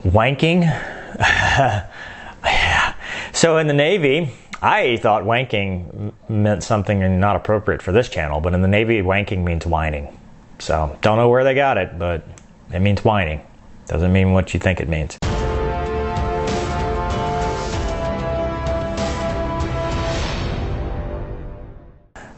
Wanking? So in the Navy, I thought wanking meant something not appropriate for this channel, but in the Navy, wanking means whining. So don't know where they got it, but it means whining. Doesn't mean what you think it means.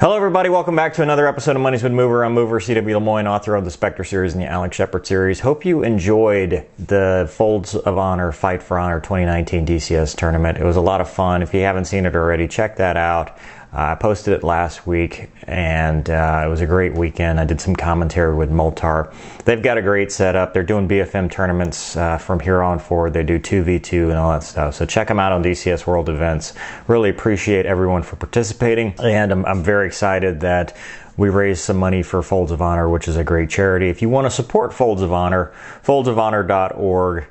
Hello everybody, welcome back to another episode of Money's with Mover. I'm Mover, cwlemoine, author of the Spectre series and the Alex Shepard series. Hope you enjoyed the Folds of Honor Fight for Honor 2019 DCS tournament. It was a lot of fun. If you haven't seen it already, check that out. I posted it last week and it was a great weekend. I did some commentary with Moltar. They've got a great setup. They're doing BFM tournaments from here on forward. They do 2v2 and all that stuff. So check them out on DCS World Events. Really appreciate everyone for participating. And I'm very excited that we raised some money for Folds of Honor, which is a great charity. If you want to support Folds of Honor, foldsofhonor.org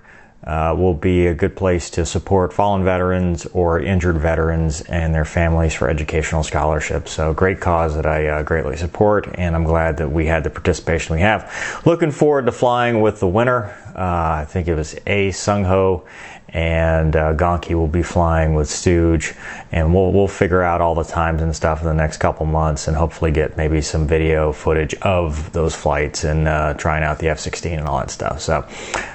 will be a good place to support fallen veterans or injured veterans and their families for educational scholarships. So great cause that I greatly support, and I'm glad that we had the participation we have. Looking forward to flying with the winner. I think it was A. Sung-ho, and Gonki will be flying with Stooge, and we'll figure out all the times and stuff in the next couple months and hopefully get maybe some video footage of those flights and trying out the F-16 and all that stuff. So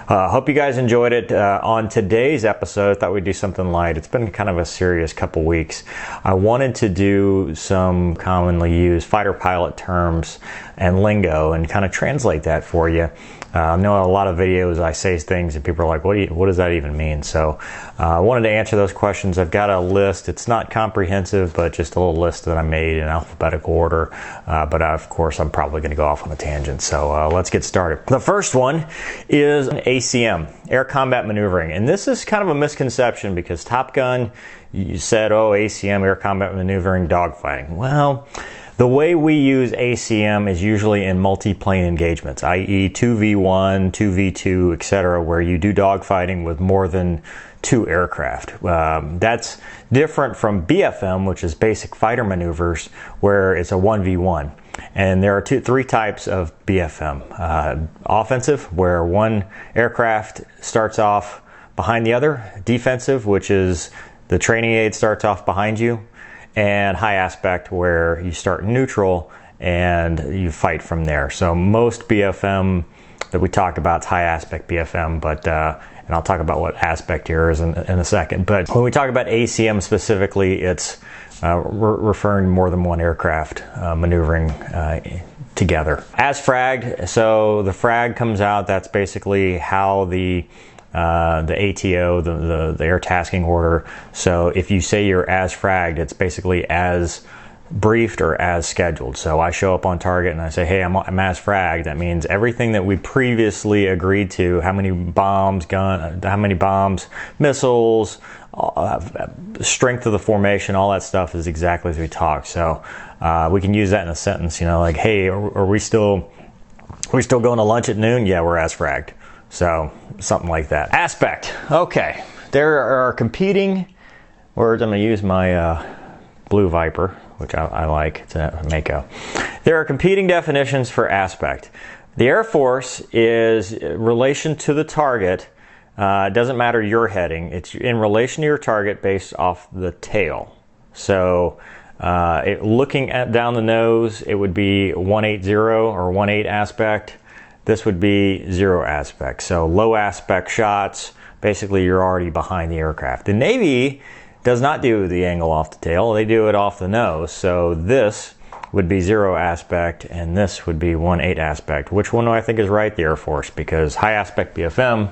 hope you guys enjoyed it. On today's episode, I thought we'd do something light. It's been kind of a serious couple weeks. I wanted to do some commonly used fighter pilot terms and lingo and kind of translate that for you. I know a lot of videos I say things and people are like, what does that even mean? So I wanted to answer those questions. I've got a list. It's not comprehensive, but just a little list that I made in alphabetical order. But of course, I'm probably going to go off on a tangent. So let's get started. The first one is ACM, Air Combat Maneuvering. And this is kind of a misconception because Top Gun, you said, oh, ACM, Air Combat Maneuvering, dogfighting. Well, the way we use ACM is usually in multi-plane engagements, i.e. 2v1, 2v2, etc., where you do dogfighting with more than two aircraft. That's different from BFM, which is basic fighter maneuvers, where it's a 1v1. And there are three types of BFM. Offensive, where one aircraft starts off behind the other. Defensive, which is the training aid starts off behind you. And high aspect, where you start neutral and you fight from there. So most BFM that we talk about is high aspect BFM, but and I'll talk about what aspect here is in a second. But when we talk about ACM specifically, it's referring to more than one aircraft maneuvering together. As fragged, so the frag comes out. That's basically how the ATO, the air tasking order. So if you say you're as fragged, it's basically as briefed or as scheduled. So I show up on target and I say, hey, I'm as fragged. That means everything that we previously agreed to, how many bombs, missiles, strength of the formation, all that stuff is exactly as we talked. So we can use that in a sentence, like, hey, are we still going to lunch at noon? Yeah, we're as fragged. So something like that. Aspect. Okay. There are competing words. I'm going to use my Blue Viper, which I like. It's a Mako. There are competing definitions for aspect. The Air Force is relation to the target. It doesn't matter your heading. It's in relation to your target based off the tail. So looking down the nose, it would be 180 or 18 aspect. This would be 0 aspect. So low aspect shots, basically you're already behind the aircraft. The Navy does not do the angle off the tail. They do it off the nose. So this would be 0 aspect and this would be 18 aspect. Which one do I think is right? The Air Force, because high aspect BFM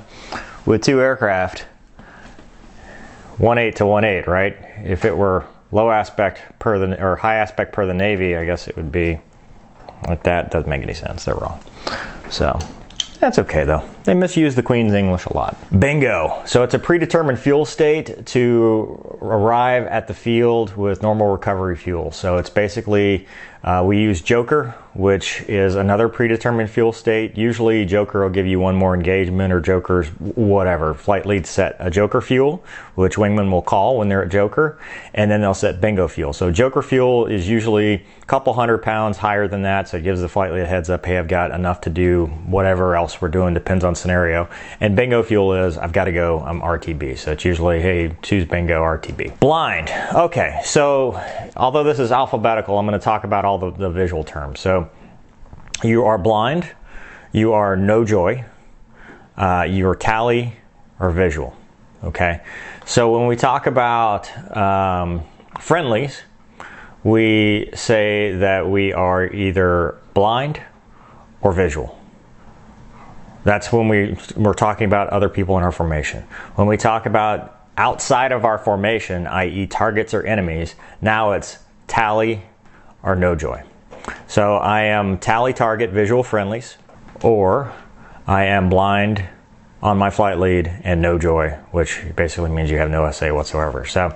with two aircraft, 18 to 18, right? If it were low aspect or high aspect per the Navy, I guess it would be like that. Doesn't make any sense. They're wrong. So that's okay though. They misuse the Queen's English a lot. Bingo. So it's a predetermined fuel state to arrive at the field with normal recovery fuel. So it's basically, we use Joker, which is another predetermined fuel state. Usually Joker will give you one more engagement, or Joker's whatever. Flight leads set a Joker fuel, which wingmen will call when they're at Joker, and then they'll set bingo fuel. So Joker fuel is usually a couple 100 pounds higher than that, so it gives the flight lead a heads up, hey, I've got enough to do whatever else we're doing, depends on on scenario. And bingo fuel is, I've got to go, I'm RTB. So it's usually, hey, choose bingo, RTB. Blind. Okay, so although this is alphabetical, I'm going to talk about all the visual terms. So you are blind, you are no joy, you are tally, or visual. Okay, so when we talk about friendlies, we say that we are either blind or visual. That's when we're talking about other people in our formation. When we talk about outside of our formation, i.e. targets or enemies, now it's tally or no joy. So I am tally target visual friendlies, or I am blind on my flight lead and no joy, which basically means you have no SA whatsoever. So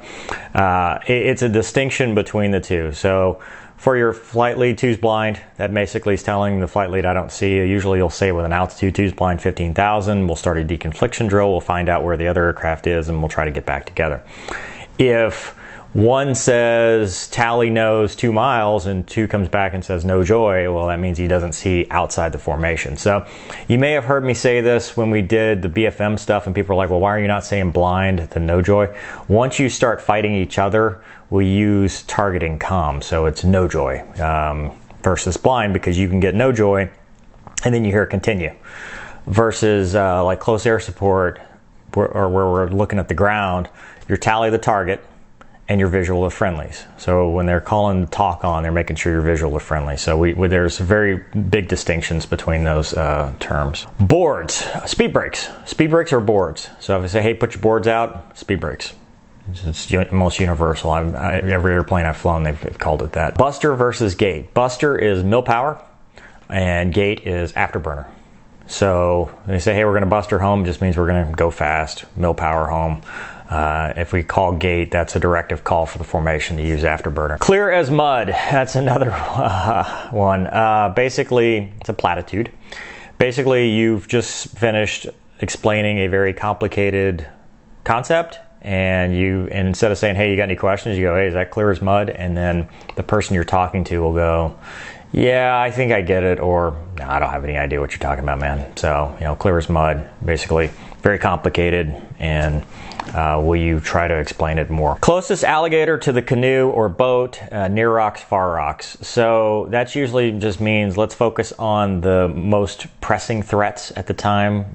it's a distinction between the two. So for your flight lead, 2's blind, that basically is telling the flight lead I don't see you. Usually you'll say with an altitude, 2's blind 15,000. We'll start a deconfliction drill. We'll find out where the other aircraft is and we'll try to get back together. If 1 says tally knows 2 miles and 2 comes back and says no joy, well, that means he doesn't see outside the formation. So you may have heard me say this when we did the BFM stuff and people are like, well, why are you not saying blind to no joy? Once you start fighting each other, we use targeting comm. So it's no joy versus blind, because you can get no joy and then you hear continue. Versus like close air support, or where we're looking at the ground, you're tally the target and your visual of friendlies. So when they're calling talk on, they're making sure you're visual of friendly. So there's very big distinctions between those terms. Boards, speed brakes. Speed brakes are boards. So if I say, hey, put your boards out, speed brakes. It's most universal. Every airplane I've flown, they've called it that. Buster versus gate. Buster is mill power and gate is afterburner. So they say, hey, we're going to buster home, just means we're going to go fast, mill power home. If we call gate, that's a directive call for the formation to use afterburner. Clear as mud, that's another one. Basically, it's a platitude. Basically, you've just finished explaining a very complicated concept, and instead of saying, hey, you got any questions, you go, hey, is that clear as mud? And then the person you're talking to will go, yeah, I think I get it, or no, I don't have any idea what you're talking about, man. So, clear as mud, basically very complicated, and will you try to explain it more? Closest alligator to the canoe or boat, near rocks, far rocks. So that usually just means let's focus on the most pressing threats at the time,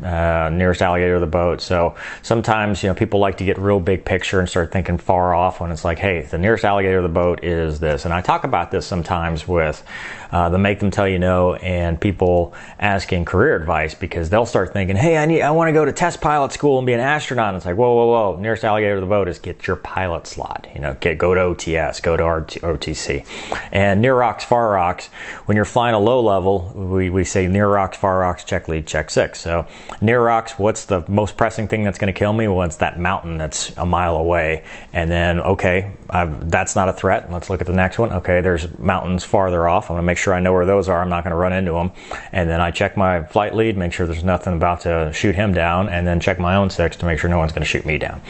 nearest alligator to the boat. So sometimes, people like to get real big picture and start thinking far off when it's like, hey, the nearest alligator to the boat is this. And I talk about this sometimes with the make them tell you no and people asking career advice, because they'll start thinking, hey, I want to go to test pilot school and be an astronaut. And it's like, whoa, whoa, whoa. Nearest alligator to the boat is get your pilot slot. Go to OTS, go to OTC. And near rocks, far rocks, when you're flying a low level, we say near rocks, far rocks, check lead, check 6. So near rocks, what's the most pressing thing that's going to kill me? Well, it's that mountain that's a mile away. And then, okay, that's not a threat. Let's look at the next one. Okay, there's mountains farther off. I'm going to make sure I know where those are. I'm not going to run into them. And then I check my flight lead, make sure there's nothing about to shoot him down, and then check my own 6 to make sure no one's going to shoot me down.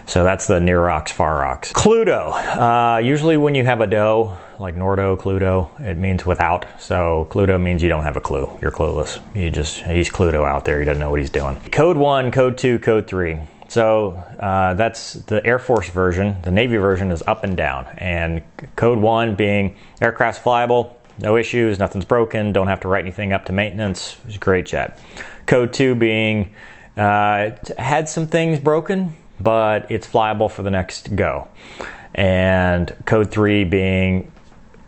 So that's the near rocks, far rocks. Cluedo. Usually when you have a doe, like Nordo, Cluedo, it means without. So Cluedo means you don't have a clue. You're clueless. He's Cluedo out there. He doesn't know what he's doing. Code 1, Code 2, Code 3. So that's the Air Force version. The Navy version is up and down. And Code 1 being aircraft's flyable, no issues, nothing's broken, don't have to write anything up to maintenance. It's a great jet. Code 2 being it had some things broken, but it's flyable for the next go. And Code 3 being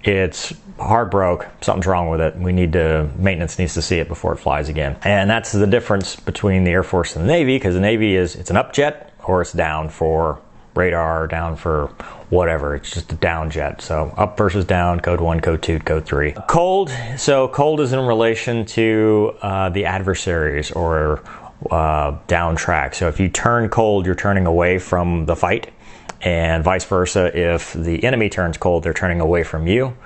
it's hard broke, something's wrong with it. Maintenance needs to see it before it flies again. And that's the difference between the Air Force and the Navy, because the Navy it's an up jet or it's down for radar, down for whatever. It's just a down jet. So up versus down, Code 1, Code 2, Code 3. Cold. So cold is in relation to the adversaries or down track. So if you turn cold, you're turning away from the fight, and vice versa. If the enemy turns cold, they're turning away from you.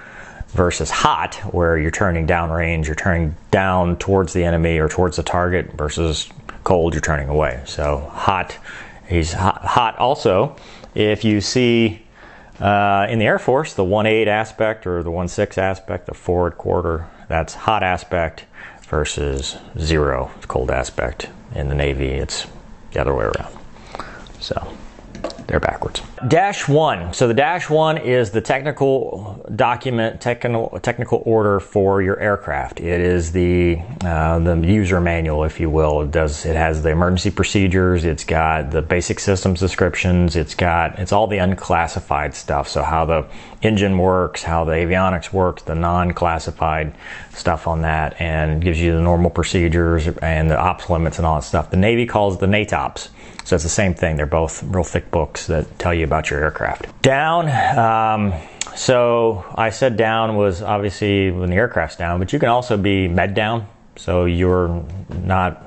Versus hot, where you're turning downrange, you're turning down towards the enemy or towards the target, versus cold, you're turning away. So hot, he's hot. Also, if you see in the Air Force, the 1-8 aspect or the 1-6 aspect, the forward quarter, that's hot aspect. versus 0, cold aspect. In the Navy, it's the other way around. So they're backwards. -1. So the -1 is the technical document, technical order for your aircraft. It is the user manual, if you will. It has the emergency procedures. It's got the basic systems descriptions. It's all the unclassified stuff. So how the engine works, how the avionics works, the non-classified stuff on that, and gives you the normal procedures and the ops limits and all that stuff. The Navy calls it the NATOPS. So it's the same thing. They're both real thick books that tell you about your aircraft. Down, so I said down was obviously when the aircraft's down, but you can also be med down. So you're not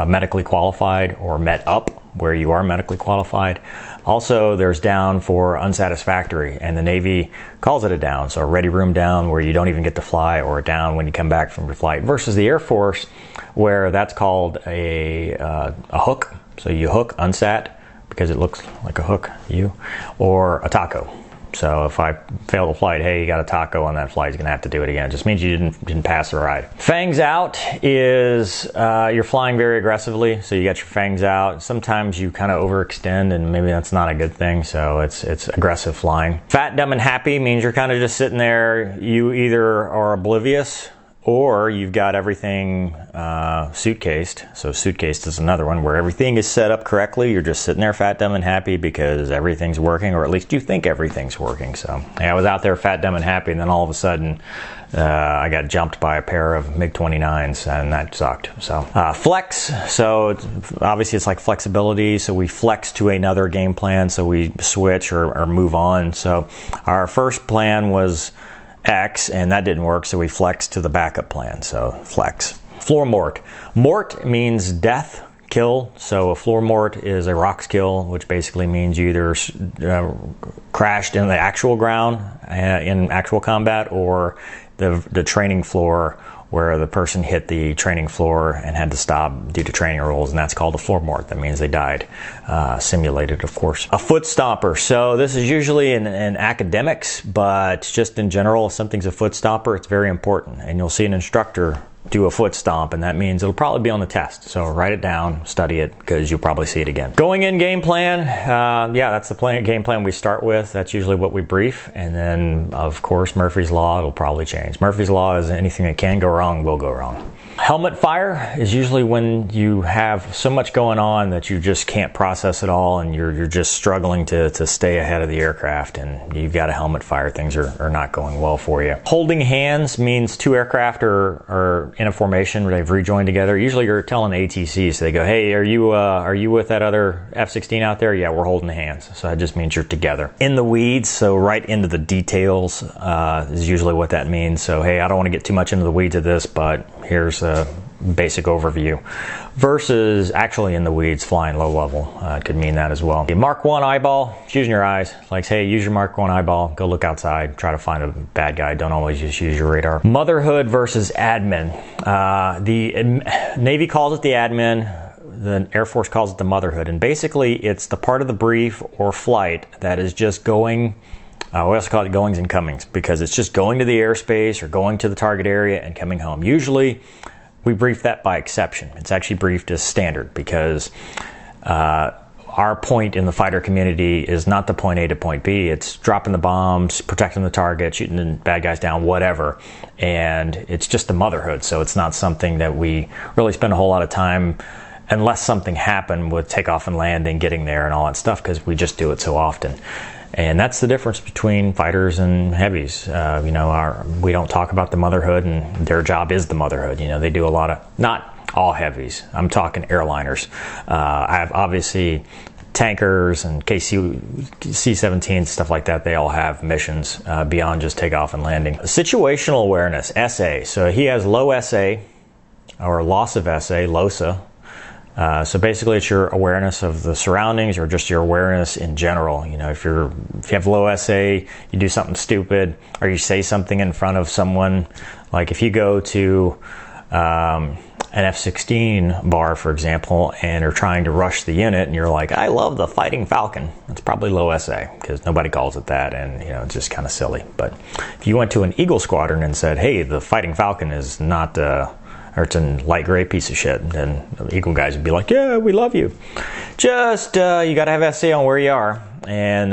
medically qualified, or med up where you are medically qualified. Also, there's down for unsatisfactory, and the Navy calls it a down. So a ready room down where you don't even get to fly, or a down when you come back from your flight, versus the Air Force where that's called a hook. So you hook unsat because it looks like a hook, or a taco. So if I fail the flight, hey, you got a taco on that flight, you're gonna have to do it again. It just means you didn't pass the ride. Fangs out is you're flying very aggressively, so you got your fangs out. Sometimes you kind of overextend, and maybe that's not a good thing. So it's aggressive flying. Fat, dumb, and happy means you're kind of just sitting there. You either are oblivious, or you've got everything suitcased. So suitcased is another one where everything is set up correctly. You're just sitting there fat, dumb, and happy because everything's working, or at least you think everything's working. So yeah, I was out there fat, dumb, and happy, and then all of a sudden I got jumped by a pair of MiG-29s, and that sucked. So flex, so obviously it's like flexibility. So we flex to another game plan. So we switch or move on. So our first plan was X, and that didn't work, so we flexed to the backup plan. So flex. Floor mort. Mort means death, kill. So a floor mort is a rocks kill, which basically means you either crashed in the actual ground in actual combat, or the training floor where the person hit the training floor and had to stop due to training rules, and that's called a floor mort. That means they died. Simulated, of course. A foot stomper. So this is usually in academics, but just in general, if something's a foot stomper, it's very important. And you'll see an instructor do a foot stomp, and that means it'll probably be on the test. So write it down, study it, because you'll probably see it again. Going in game plan, yeah, that's the game plan we start with. That's usually what we brief, and then of course Murphy's Law, it'll probably change. Murphy's Law is anything that can go wrong will go wrong. Helmet fire is usually when you have so much going on that you just can't process it all, and you're just struggling to stay ahead of the aircraft, and you've got a helmet fire. Things are not going well for you. Holding hands means two aircraft are in a formation where they've rejoined together. Usually you're telling ATC, so they go, hey, are you with that other F-16 out there? Yeah, we're holding hands. So that just means you're together. In the weeds, so right into the details is usually what that means. So hey, I don't want to get too much into the weeds of this, but here's a basic overview. Versus actually in the weeds, flying low level. It could mean that as well. Mark 1 eyeball, it's using your eyes. Like, hey, use your Mark 1 eyeball, go look outside, try to find a bad guy. Don't always just use your radar. Motherhood versus admin. The Navy calls it the admin, the Air Force calls it the motherhood. And basically, it's the part of the brief or flight that is just going, we also call it goings and comings, because it's just going to the airspace or going to the target area and coming home. Usually, we brief that by exception. It's actually briefed as standard, because our point in the fighter community is not the point A to point B. It's dropping the bombs, protecting the target, shooting the bad guys down, whatever. And it's just the motherhood. So it's not something that we really spend a whole lot of time, unless something happened with takeoff and landing, getting there and all that stuff, because we just do it so often. And that's the difference between fighters and heavies. We don't talk about the motherhood, and their job is the motherhood. They do a lot of, not all heavies, I'm talking airliners. I have obviously tankers and C-17s, stuff like that. They all have missions beyond just takeoff and landing. Situational awareness, SA. So he has low SA, or loss of SA, LOSA. So basically it's your awareness of the surroundings, or just your awareness in general. If you have low SA, you do something stupid, or you say something in front of someone, like if you go to an F-16 bar, for example, and are trying to rush the unit, and you're like, I love the Fighting Falcon. It's probably low SA, because nobody calls it that, and it's just kind of silly. But if you went to an Eagle squadron and said, hey, the Fighting Falcon is not or it's a light gray piece of shit, then the Eagle guys would be like, yeah, we love you. Just, you got to have SA on where you are. And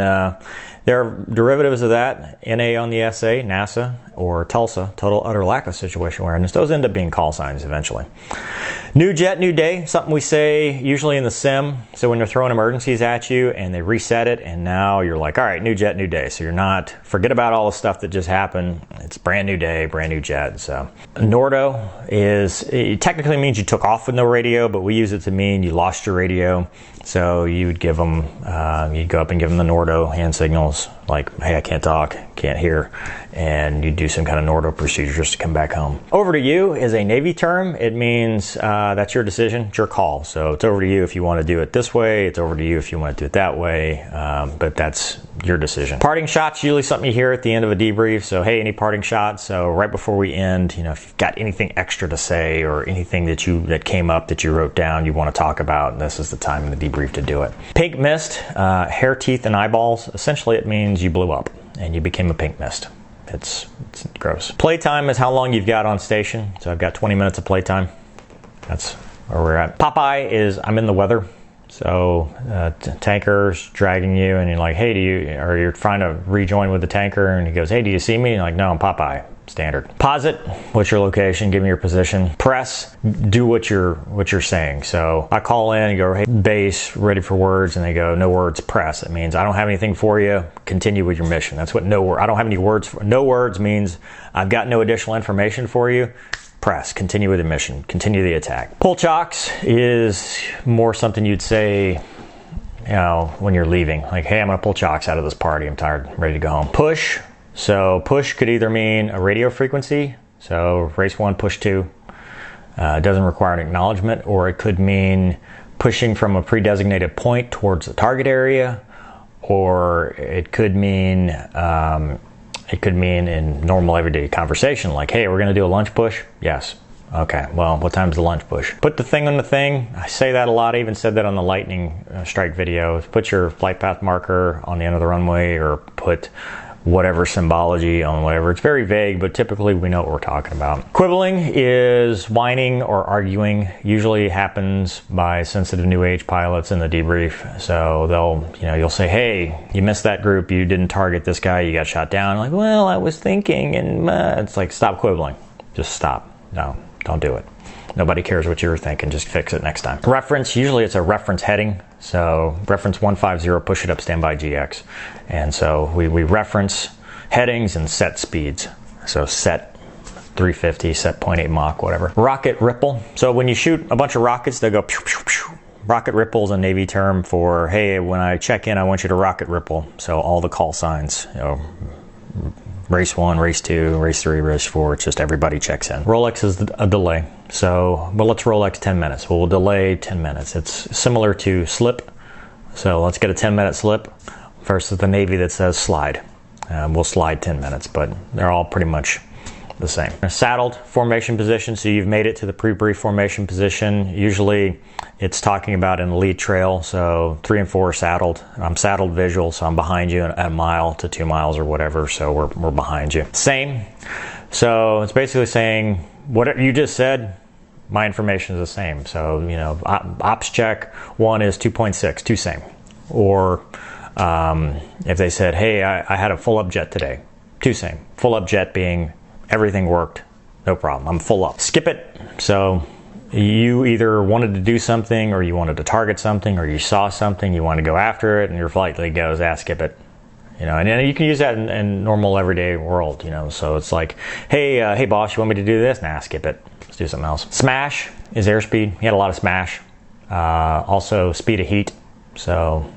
there are derivatives of that, NA on the SA, NASA, or TULSA, total utter lack of situation awareness. Those end up being call signs eventually. New jet, new day, something we say usually in the sim. So when they're throwing emergencies at you and they reset it, and now you're like, all right, new jet, new day. So you're not, forget about all the stuff that just happened. It's brand new day, brand new jet. So Nordo it technically means you took off with no radio, but we use it to mean you lost your radio. So you would give them, you'd go up and give them the Nordo hand signals, like, hey, I can't talk, can't hear, and you do some kind of Nordo procedure just to come back home. Over to you is a Navy term. It means that's your decision, it's your call. So it's over to you if you want to do it this way, it's over to you if you want to do it that way, but that's your decision. Parting shots, usually something you hear at the end of a debrief. So hey, any parting shots? So right before we end, you know, if you've got anything extra to say or anything that came up that you wrote down you want to talk about, this is the time in the debrief to do it. Pink mist, hair, teeth, and eyeballs. Essentially it means you blew up and you became a pink mist. It's gross. Playtime is how long you've got on station. So I've got 20 minutes of playtime. That's where we're at. Popeye is I'm in the weather. So tanker's dragging you and you're like, hey, you're trying to rejoin with the tanker and he goes, hey, do you see me? And you're like, no, I'm Popeye. Standard. Posit, what's your location? Give me your position. Press, do what you're saying. So I call in and go, hey, base, ready for words, and they go, no words, press. It means I don't have anything for you. Continue with your mission. That's what I don't have any words for. No words means I've got no additional information for you. Press, continue with the mission, continue the attack. Pull chocks is more something you'd say, you know, when you're leaving. Like, hey, I'm gonna pull chocks out of this party. I'm tired, ready to go home. Push. So push could either mean a radio frequency, so race 1, push 2. It doesn't require an acknowledgement, or it could mean pushing from a pre-designated point towards the target area, or it could mean in normal everyday conversation, like, hey, we're gonna do a lunch push? Yes. Okay, well, what time's the lunch push? Put the thing on the thing. I say that a lot. I even said that on the lightning strike video. Put your flight path marker on the end of the runway, or put whatever symbology on whatever. It's very vague, but typically we know what we're talking about. Quibbling is whining or arguing. Usually happens by sensitive new age pilots in the debrief. So you'll say, hey, you missed that group, you didn't target this guy, you got shot down. Like, well, I was thinking, and it's like, stop quibbling. Just stop. No, don't do it. Nobody cares what you were thinking, just fix it next time. Reference, usually it's a reference heading. So reference 150, push it up, standby GX. And so we reference headings and set speeds. So set 350, set 0.8 Mach, whatever. Rocket ripple. So when you shoot a bunch of rockets, they go pew, pew, pew. Rocket ripple is a Navy term for, hey, when I check in, I want you to rocket ripple. So all the call signs, race 1, race 2, race 3, race 4, it's just everybody checks in. Rolex is a delay. So, well, let's Rolex 10 minutes. We'll delay 10 minutes. It's similar to slip. So let's get a 10-minute slip versus the Navy that says slide. We'll slide 10 minutes, but they're all pretty much the same. Saddled, formation position. So you've made it to the pre-brief formation position. Usually it's talking about an elite trail. So 3 and 4 are saddled. I'm saddled visual, so I'm behind you at a mile to 2 miles or whatever. So we're behind you. Same. So it's basically saying what you just said, my information is the same. So, ops check 1 is 2.6, 2 same. Or if they said, hey, I had a full up jet today, 2 same. Full up jet being everything worked, no problem, I'm full up. Skip it. So you either wanted to do something, or you wanted to target something, or you saw something, you want to go after it, and your flight lead goes, skip it. And then you can use that in normal everyday world, so it's like, hey boss, you want me to do this? Nah, skip it. Let's do something else. Smash is airspeed. He had a lot of smash. Also speed of heat. So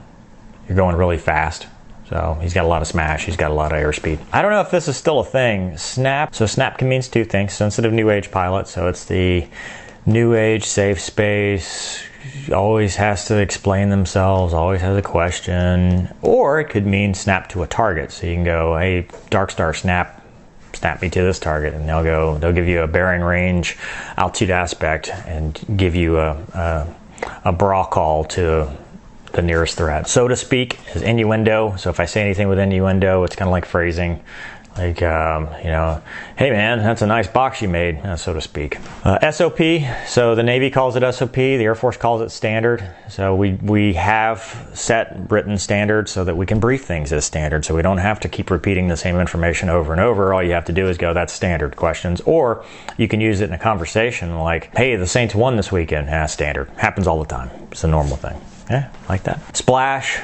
you're going really fast. So he's got a lot of smash. He's got a lot of airspeed. I don't know if this is still a thing. Snap. So snap can mean 2 things. Sensitive new age pilot. So it's the new age safe space. Always has to explain themselves, always has a question. Or it could mean snap to a target. So you can go, hey, Dark Star, snap me to this target, and they'll give you a bearing, range, altitude aspect, and give you a bra call to the nearest threat. So to speak is innuendo. So if I say anything with innuendo, it's kind of like phrasing. Like, you know, hey man, that's a nice box you made, so to speak. SOP, so the Navy calls it SOP, the Air Force calls it standard. So we have set written standards so that we can brief things as standard, so we don't have to keep repeating the same information over and over. All you have to do is go, that's standard questions. Or you can use it in a conversation like, hey, the Saints won this weekend. Standard. Happens all the time. It's a normal thing. Yeah, like that. Splash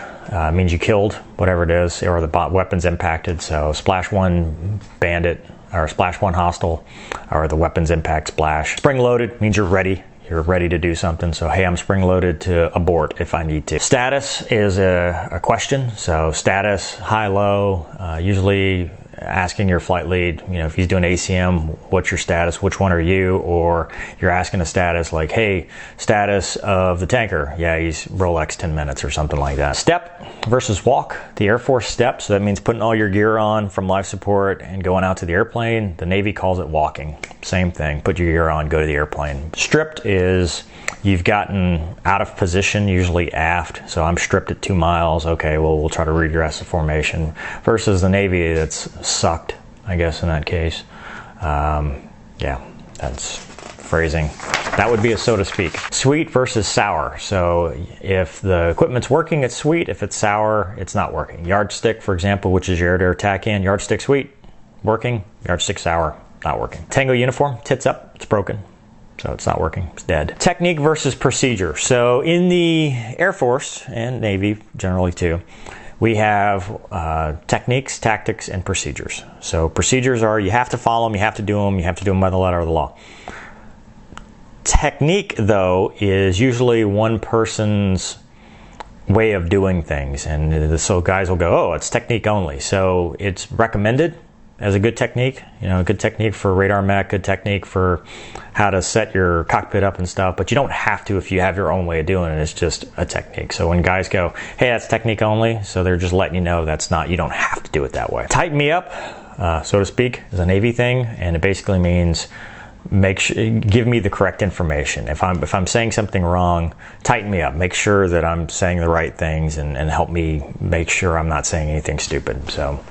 means you killed whatever it is, or the weapons impacted. So splash one bandit, or splash one hostile, or the weapons impact splash. Spring loaded means you're ready. You're ready to do something. So hey, I'm spring loaded to abort if I need to. Status is a question. So status, high, low, usually asking your flight lead, you know, if he's doing ACM, what's your status, which one are you? Or you're asking a status like, hey, status of the tanker. Yeah, he's Rolex 10 minutes or something like that. Step versus walk. The Air Force step, so that means putting all your gear on from life support and going out to the airplane. The Navy calls it walking. Same thing, put your gear on, go to the airplane. Stripped is you've gotten out of position, usually aft. So I'm stripped at 2 miles. Okay, well, we'll try to regress the formation. Versus the Navy, that's sucked, I guess, in that case. Yeah, that's phrasing. That would be a so to speak. Sweet versus sour. So if the equipment's working, it's sweet. If it's sour, it's not working. Yardstick, for example, which is your air-to-air TACAN. Yardstick sweet, working. Yardstick sour, not working. Tango uniform, tits up, it's broken. So it's not working, it's dead. Technique versus procedure. So in the Air Force and Navy generally too, we have techniques, tactics, and procedures. So procedures are, you have to follow them, you have to do them by the letter of the law. Technique, though, is usually one person's way of doing things. And so guys will go, oh, it's technique only. So it's recommended as a good technique, you know, a good technique for radar mech, good technique for how to set your cockpit up and stuff, but you don't have to if you have your own way of doing it. It's just a technique. So when guys go, hey, that's technique only, so they're just letting you know that's not, you don't have to do it that way. Tighten me up, so to speak, is a Navy thing, and it basically means give me the correct information. If I'm saying something wrong, tighten me up. Make sure that I'm saying the right things and help me make sure I'm not saying anything stupid. So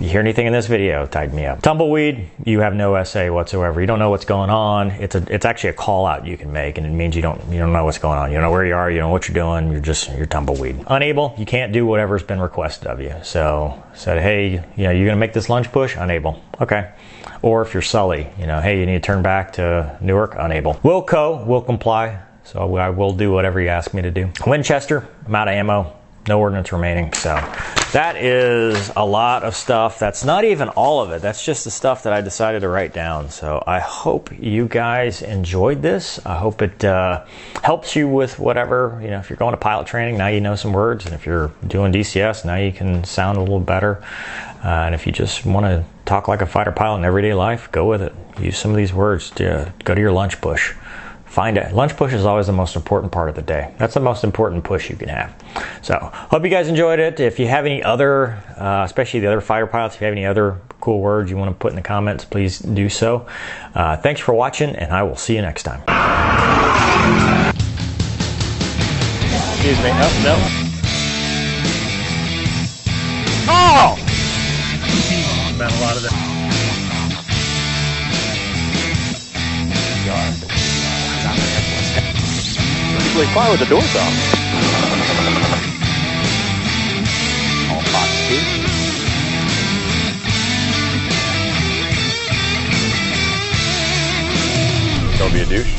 you hear anything in this video, tighten me up. Tumbleweed, you have no SA whatsoever. You don't know what's going on. It's actually a call out you can make, and it means you don't know what's going on. You don't know where you are, you don't know what you're doing, you're tumbleweed. Unable, you can't do whatever's been requested of you. So said, hey, you know, you're gonna make this lunge push? Unable. Okay. Or if you're Sully, you know, hey, you need to turn back to Newark? Unable. Will comply. So I will do whatever you ask me to do. Winchester, I'm out of ammo, no ordnance remaining. So that is a lot of stuff. That's not even all of it. That's just the stuff that I decided to write down. So I hope you guys enjoyed this. I hope it helps you with whatever, you know, if you're going to pilot training, now you know some words. And if you're doing DCS, now you can sound a little better. And if you just want to talk like a fighter pilot in everyday life, go with it. Use some of these words to go to your lunch push. Find it. Lunch push is always the most important part of the day. That's the most important push you can have. So, hope you guys enjoyed it. If you have any other, especially the other fighter pilots, if you have any other cool words you want to put in the comments, please do so. Thanks for watching, and I will see you next time. Excuse me. No. Oh! About a lot of that. Usually fly with the doors off. All hot speed. Don't be a douche.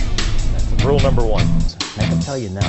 That's rule number 1. Make them tell you no.